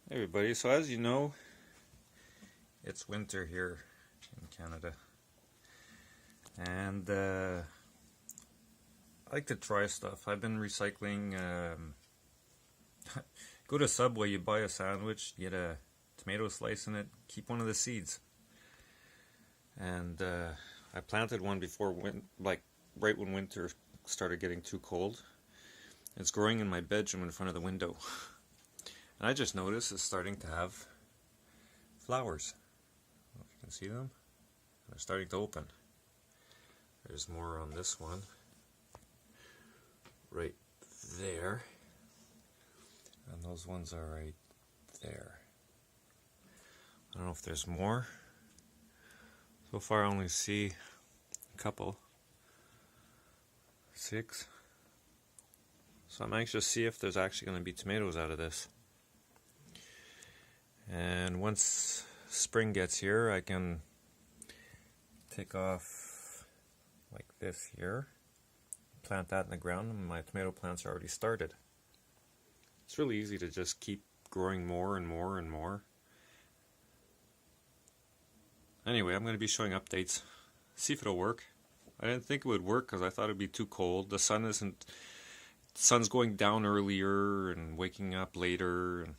Hey everybody, so as you know, it's winter here in Canada, and I like to try stuff. I've been recycling. Go to Subway, you buy a sandwich, you get a tomato slice in it, keep one of the seeds. And I planted one before, like right when winter started getting too cold. It's growing in my bedroom in front of the window. And I just noticed it's starting to have flowers. I don't know if you can see them. They're starting to open. There's more on this one. Right there. And those ones are right there. I don't know if there's more. So far I only see a couple. 6. So I'm anxious to see if there's actually going to be tomatoes out of this. And once spring gets here, I can take off like this here, plant that in the ground, and my tomato plants are already started. It's really easy to just keep growing more and more and more. Anyway, I'm going to be showing updates, see if it'll work. I didn't think it would work because I thought it'd be too cold. The sun's going down earlier and waking up later, and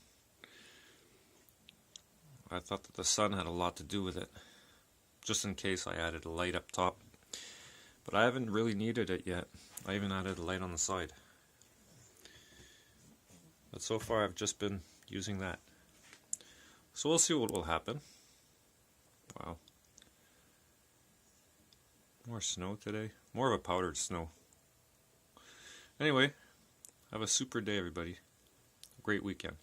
I thought that the sun had a lot to do with it, just in case I added a light up top. But I haven't really needed it yet. I even added a light on the side. But so far I've just been using that. So we'll see what will happen. Wow. More snow today. More of a powdered snow. Anyway, have a super day everybody. Great weekend.